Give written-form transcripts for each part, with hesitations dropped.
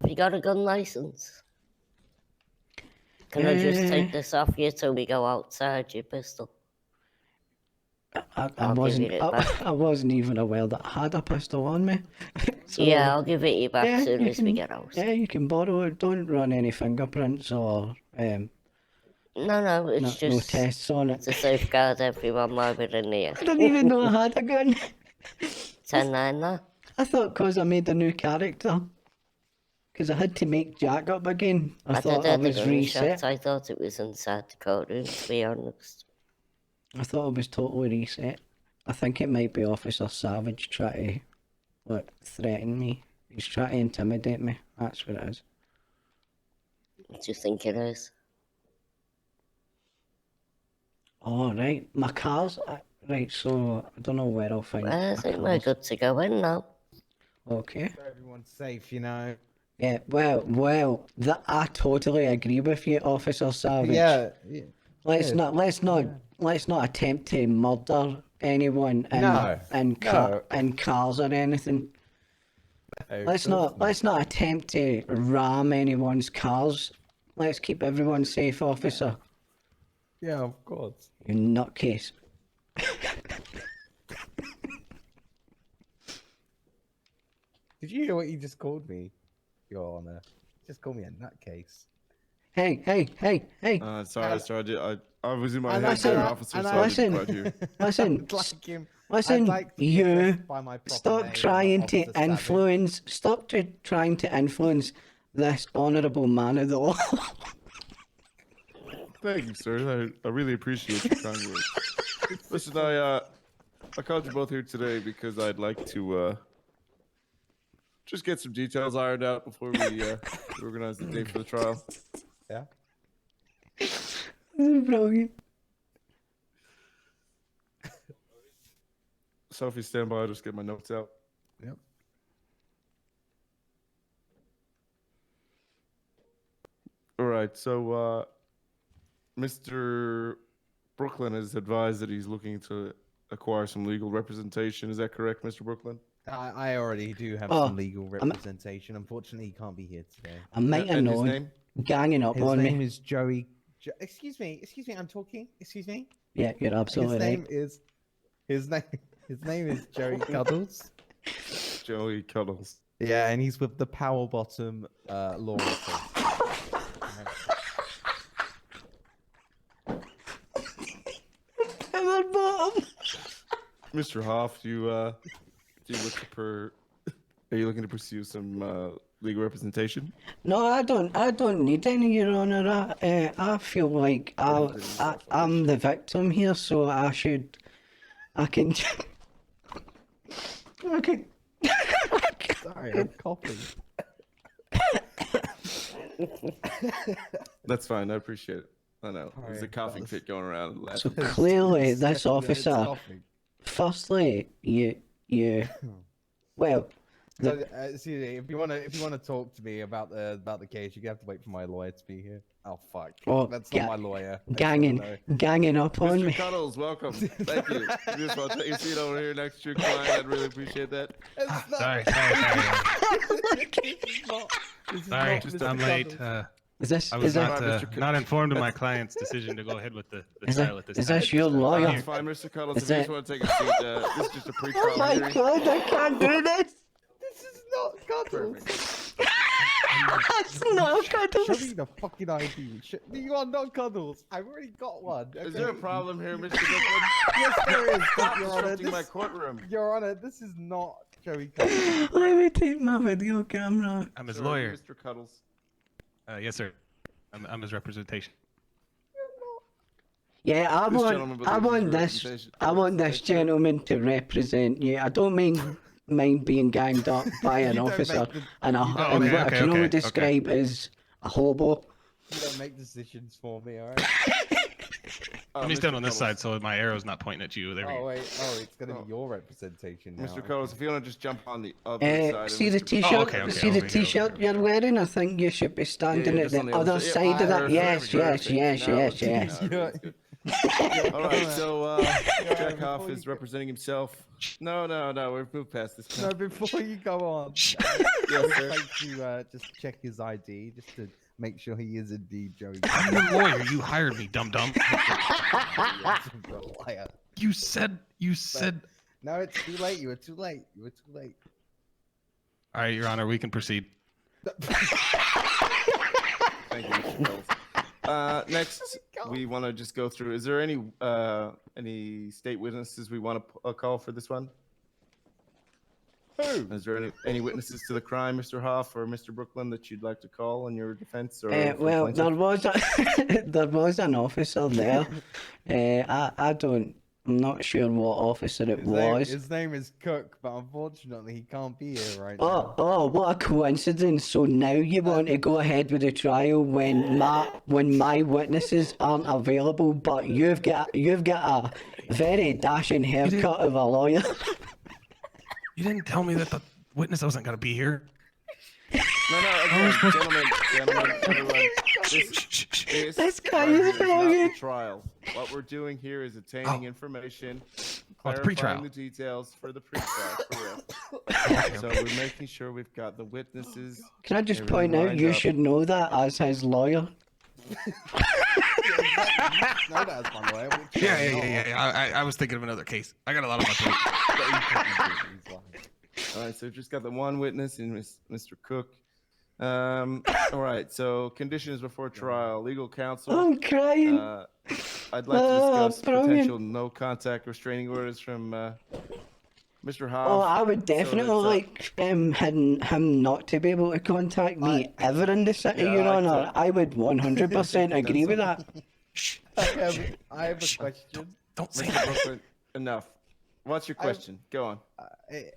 You got a gun license? Can I just take this off you till we go outside, your pistol? I I'll give wasn't. it back. I wasn't even aware that I had a pistol on me. So, Yeah, I'll give it you back yeah, as soon you as we can- get out. Yeah, you can borrow it. Don't run any fingerprints or No, it's no just tests on it. to safeguard everyone while we're in here. I didn't even know I had a gun. 10-9 now. I thought because I made a new character, because I had to make Jack up again. I thought I was reset. I thought it was inside the courtroom, to be honest. I thought I was totally reset. I think it might be Officer Savage trying to threaten me. He's trying to intimidate me. That's what it is. What do you think it is? Oh, right. My car's... right, so I don't know where I'll find I my think we're cars. good to go in now. Okay. Everyone's safe, you know. Yeah, well, I totally agree with you, Officer Savage. Yeah. Let's not attempt to murder anyone in cars or anything. Let's not attempt to ram anyone's cars. Let's keep everyone safe, officer. Yeah, of course. You nutcase. Did you hear what you just called me, Your Honor? You just called me a nutcase. Hey. Sorry, I was in my And head listen, there, officer, and so I listen. didn't quite hear. Listen, Like him. listen, I'd like to be you addressed by my proper stop name, trying Officer to Savage. influence. Stop trying to influence this honourable man of the law. Thank you, sir. I really appreciate your kind words. Listen, I called you both here today because I'd like to just get some details ironed out before we organize the date for the trial. Yeah. This is brilliant. Sophie, stand by. I'll just get my notes out. Yep. All right, so Mr. Brooklyn has advised that he's looking to acquire some legal representation. Is that correct, Mr. Brooklyn? I already do have Oh, some legal representation. Unfortunately, he can't be here today. I might have And his known. name? Ganging up His on name me. is Joey. Excuse me, I'm talking. Excuse me. Yeah, you're absolutely right. His name is Joey Cuddles. Joey Cuddles. Yeah, and he's with the Power Bottom Law Office. Mr. Hoff, do you are you looking to pursue some legal representation? No, I don't need any, Your Honour. I feel like I'm the victim here, so I can. Sorry, I'm coughing. That's fine. I appreciate it. I know. There's a Sorry, coughing that was- fit going around. And So laughing. clearly, this Yeah, it's officer. coughing. Firstly, you. Well, So, excuse me, if you wanna talk to me about the case, you have to wait for my lawyer to be here. Oh fuck, Oh, that's not my lawyer. I just ganging up on Mr. me. Cuddles, welcome. Thank you. You just want to take your seat over here next to your client. I'd really appreciate that. wanna know. It's not- Sorry. this is Sorry, not Mr. I'm late. Cuddles. Is this I was is that Mr. not, Cook. not informed of my client's decision to go ahead with the Is trial that- at this is time. this your lawyer? That's fine, Mr. Cuddles. Is If you just that- want to take a seat, this is just a Oh pre-trial my hearing. god, I can't do this. This is not Cuddles. That's not Show Cuddles. me the fucking ID. You are not Cuddles. I've already got one. Is there a okay? problem here, Mr. Brooklyn? Yes, there is. Stop Your Honor. disrupting my This, courtroom. Your Honor, this is not Joey Cuddles. Let me take my video camera. I'm his Sir, lawyer. Mr. Cuddles. Yes, sir. I'm his representation. Yeah, This gentleman believes I want this gentleman to represent you. I don't mind being ganged up by an You don't officer make the- and you don't and make- what I can only okay. describe as a hobo. You don't make decisions for me, alright? Let me stand on this side so my arrow's not pointing at you. There we Oh go. wait, it's gonna Oh. be your representation now. Mr. Carlos, if you want to just jump on the other side. See of the Mr. t-shirt? okay, See the over here, t-shirt over here. you're wearing? I think you should be standing Yeah, at just on the the other other side. side of that. Perfect, Yes, yes, Perfect. yes, Now yes, it's- yes. now it's good. All right, so Chekhov before is you go- representing himself. No, we've moved past this. No, before you go on, Yes, I'd sir. like to just check his ID just to make sure he is indeed Joey. I'm your lawyer. You hired me, dum dum. Liar. You said. No, it's too late. You were too late. You were too late. All right, Your Honor, we can proceed. Thank you, Mr. Carlos. Next, we want to just go through. Is there any state witnesses we want to call for this one? Who? Is there any witnesses to the crime, Mr. Hoff or Mr. Brooklyn, that you'd like to call in your defense? Or for Well, plaintiff? there was there was an officer there. I'm not sure what officer it was. His name is Cook, but unfortunately he can't be here right now. Oh, what a coincidence! So now you want to go ahead with the trial when my witnesses aren't available, but you've got a very dashing haircut of a lawyer. You didn't tell me that the witness wasn't gonna be here. No, again, gentlemen, everyone. This guy right is here not brilliant. the trial. What we're doing here is attaining information, it's clarifying pre-trial. the details for the pre-trial. Correct. So we're making sure we've got the witnesses. Can I just Everything point out lined you up. should know that as his lawyer? No, that's my lawyer. Which Yeah. I was thinking of another case. I got a lot on my plate. All right, so we've just got the one witness in Mr. Cook. All right, so conditions before trial, legal counsel. I'm crying. I'd like to Oh, discuss brilliant. potential no contact restraining orders from Mr. Hoff. Oh, I would definitely that's, like him not to be able to contact me ever in the city, Yeah, Your I Honor. like I would 100% agree with that. I have a question. Don't say Mr. that. Brooklyn, enough. What's your question? Go on.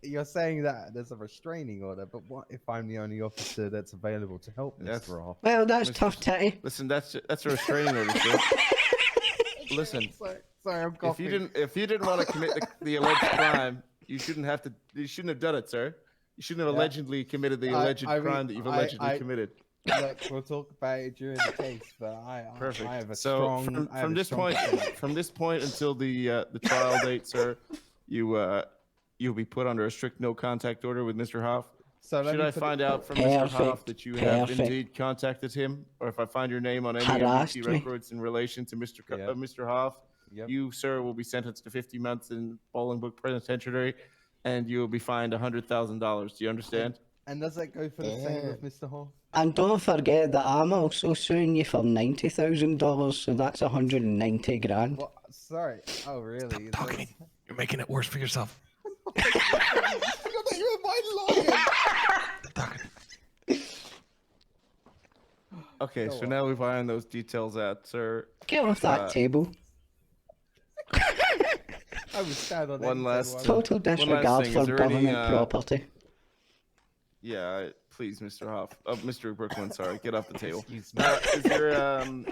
You're saying that there's a restraining order, but what if I'm the only officer that's available to help That's- Mr. Roth? Well, that's Mr. tough titty. Listen, that's a restraining order, sir. Listen, Sorry, I'm coughing. if you didn't want to commit the alleged crime, you shouldn't have done it, sir. You shouldn't have Yeah. allegedly committed the I alleged mean, crime that you've allegedly committed. Look, we'll talk about it during the case, but Perfect. I have a So strong. I have from a this strong point case. from this point until the trial date, sir, you'll be put under a strict no contact order with Mr. Hoff. So let Should me I put find it- out from Mr. Hoff Perfect. that you have Perfect. indeed contacted him, or if I find your name on any Harassed NBC me. records in relation to Yeah. Mr. Hoff, Yep. you, sir, will be sentenced to 50 months in Bolingbrook Penitentiary, and you will be fined $100,000. Do you understand? And does that go for the same with Mr. Hall? And don't forget that I'm also suing you for $90,000, so that's 190 grand. What? Sorry. Oh, really? Is Talking. that- You're making it worse for yourself. You're my lawyer. Talking. Okay, Go so on. now we've ironed those details out, sir. Get off that table. I was sad on One that last- table. Total disregard thing, for is there any, government property. Yeah, please, Mr. Hoff. Mr. Brooklyn, sorry, get off the table. Excuse me.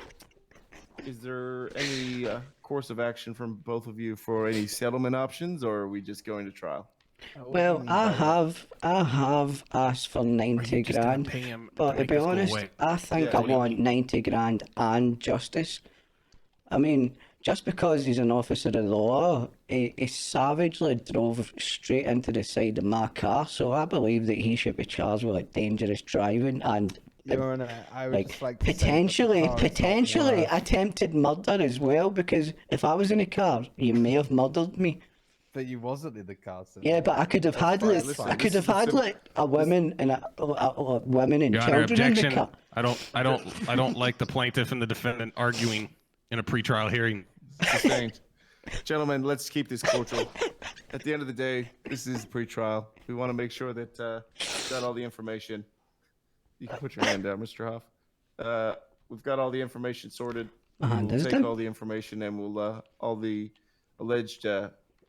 Is there any course of action from both of you for any settlement options, or are we just going to trial? What do you Well, mean I by that? have asked for Are 90 you just gonna grand. pay him But to make be this go honest, away? I think Yeah, I what do you want 90 grand and justice. I mean, just because he's an officer of the law, he savagely drove straight into the side of my car, so I believe that he should be charged with like, dangerous driving and Your Honor, I would like just like to say that the car is not potentially worth- attempted murder as well, because if I was in a car, you may have murdered me. But you wasn't in the car. So Yeah, but I could have had fine. like Listen, I could this have is had sim- like a woman and women and Your Honor, children in the objection. car. I don't like the plaintiff and the defendant arguing in a pretrial hearing. Sustained. Gentlemen, let's keep this cordial. At the end of the day, this is pre-trial. We want to make sure that we've got all the information. You can put your hand down, Mr. Hoff. We've got all the information sorted. hand We'll is take done. all the information and we'll all the alleged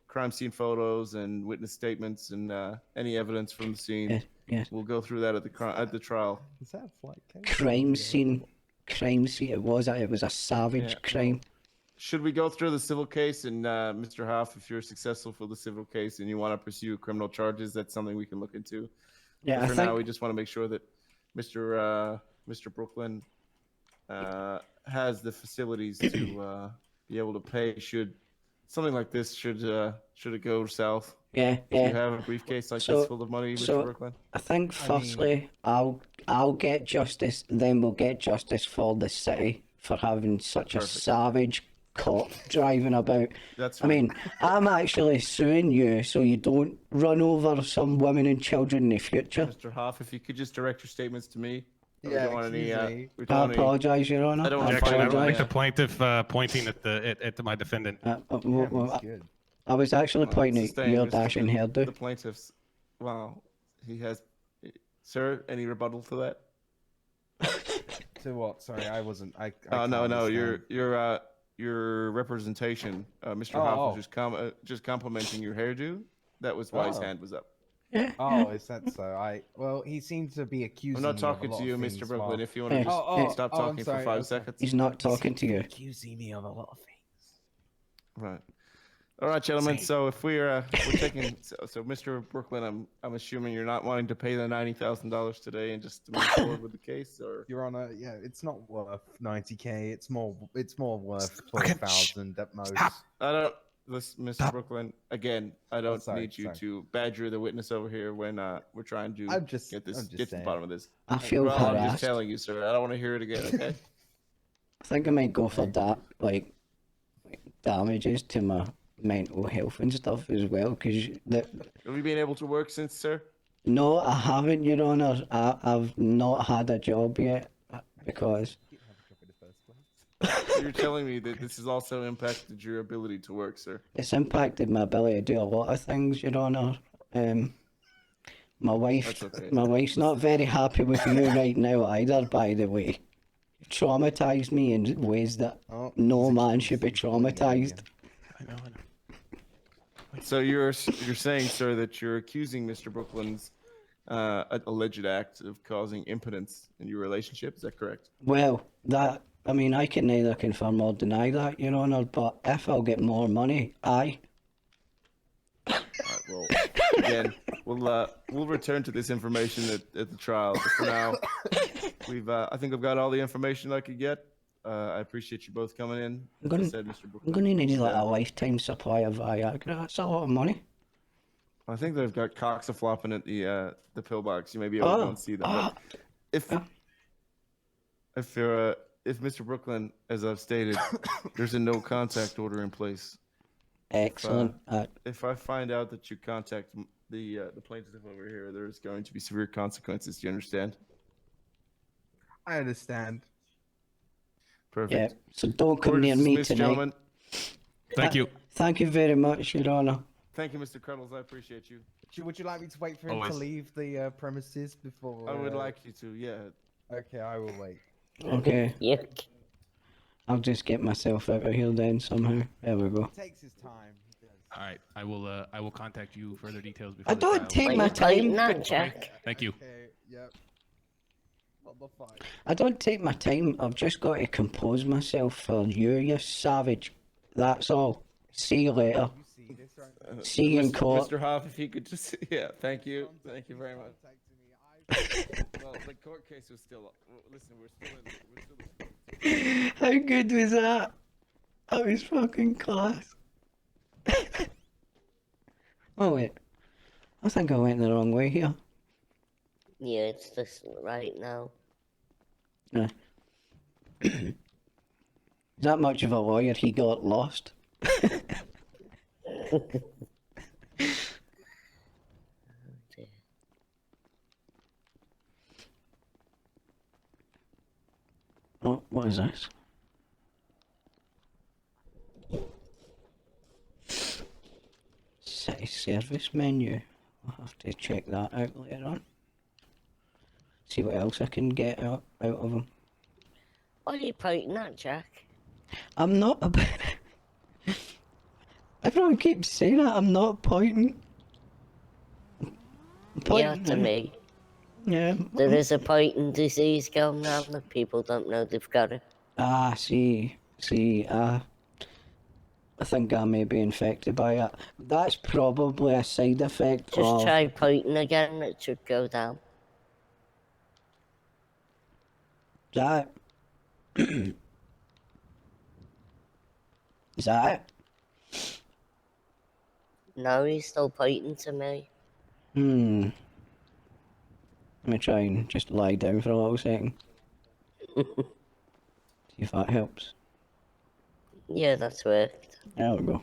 crime scene photos and witness statements and any evidence from the scene. Yes, yes. We'll go through that at the trial. Is that a flight case? Crime scene. It was a savage Yeah. crime. should we go through the civil case? And Mr. Huff, if you're successful for the civil case and you want to pursue criminal charges, that's something we can look into. Yeah, But I for think now, we just want to make sure that Mr. Brooklyn has the facilities to be able to pay. Should something like this should it go south? yeah, Do you yeah. have a briefcase like So- this full of money, Mr. so- Brooklyn? I think firstly, I'll get justice. Then we'll get justice for the city for having such a Perfect. savage cop driving about. That's I mean, I'm actually suing you so you don't run over some women and children in the future. Mr. Hoff, if you could just direct your statements to me. We Yeah, don't want any. excuse me. We I don't want any. apologise, Your Honour. I don't I wanna Objection. I would find out, like apologise. the plaintiff pointing at my defendant. It's good. I was actually pointing at Sustained, your Mr. dashing The hairdo. plaintiff's. Wow, he has. Sir, any rebuttal to that? To what? Sorry, I wasn't. I Oh no, can't no, understand. your representation, Mr. Oh, Hoff oh. was just complimenting your hairdo. That was why his Oh. hand was up. Yeah, Oh, is that so? Well, he seemed to be accusing. I'm not me talking of a to lot you, of Mr. things, Brooklyn. Mark. If you want to Yeah. just Oh, stop I'm talking sorry, for 5 okay. seconds. he's not talking to you. Accusing me of a lot of things. Right. All right, gentlemen. Same. So if we're taking, so Mr. Brooklyn, I'm assuming you're not wanting to pay the $90,000 today and just to move forward with the case, or Your Honor, yeah, it's not worth 90K. It's more worth Okay, 12,000 at most. Stop. I don't. Listen, Mr. Stop. Brooklyn. Again, I don't sorry, need you sorry. to badger the witness over here when we're trying to I'm just get I'm just to the saying. bottom of this. I feel Well, I'm just harassed. telling you, sir. I don't want to hear it again. Okay. I think I might go for that, like damages to my mental health and stuff as well. Because Have you been able to work since, sir? no, I haven't, Your Honour. I've not had a job yet because You're telling me that this has also impacted your ability to work, sir. it's impacted my ability to do a lot of things, Your Honour. My wife, That's okay. my wife's not very happy with you right now either. By the way, you traumatized me in ways that Oh, no he's man should be accusing me traumatized. again. I know. So you're saying, sir, that you're accusing Mr. Brooklyn's alleged act of causing impotence in your relationship. Is that correct? Well, I mean, I can neither confirm or deny that, Your Honour. But if I'll get more money, aye. All right, well, again, we'll return to this information at the trial. But for now, I think I've got all the information I could get. I appreciate you both coming in. I'm gonna- As I said, Mr. I'm Brooklyn. gonna need like a lifetime supply of Viagra. That's a lot of money. I think they've got cocks a flopping at the pillbox. You may be able to go and see them. But if Mr. Brooklyn, as I've stated, there's a no contact order in place. Excellent. If I find out that you contact the plaintiff over here, there's going to be severe consequences. Do you understand? I understand. Perfect. Yeah. So don't Court come is near me dismissed, tonight. gentlemen. Thank you. Thank you very much, Your Honour. Thank you, Mr. Cuddles. I appreciate you. Would you like me to wait for him Always. to leave the premises before? I would like you to, yeah. Okay, I will wait. Okay. Yuck. I'll just get myself out of here then somehow. There we go. He takes his time. He does. All right. I will contact you further details before I the don't trial. take Why my you tighten time. that, Jack? Thank you. Okay, yep. Not the fight. I don't take my time. I've just got to compose myself for you, you savage. That's all. See you later. You see this right? See you in court. Mr. Hoff, if you could just, yeah, thank you. Thank you very much. Well, the court case was still, listen, we're still in. How good was that? That was fucking class. Oh wait, I think I went the wrong way here. Yeah, it's just right now. That much of a lawyer, he got lost. Oh, what is this? City service menu. I'll have to check that out later on. See what else I can get out of them. Why are you pointing at, Jack? I'm not about it. Everyone keeps saying that. I'm not pointing. I'm Yeah, pointing to at- me. Yeah. There is a pointing disease going around that people don't know they've got it. Ah, see. I think I may be infected by it. That's probably a side effect Just of... try pointing again, it should go down. That... Is that it? No, he's still pointing to me. Hmm. Let me try and just lie down for a little second. See if that helps. Yeah, that's worked. There we go.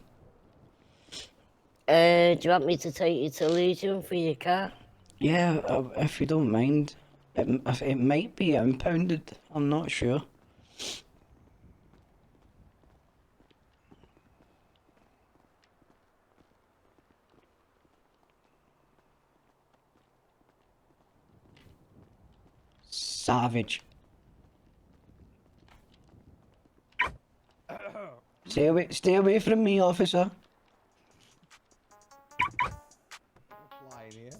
Do you want me to take you to Legion for your car? Yeah, if you don't mind. It might be impounded. I'm not sure. Savage. Stay away from me, officer. Flying here.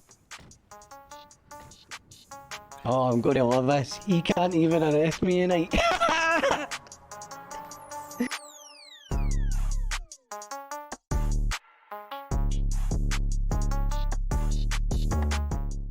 Oh, I'm gonna love this. He can't even arrest me tonight.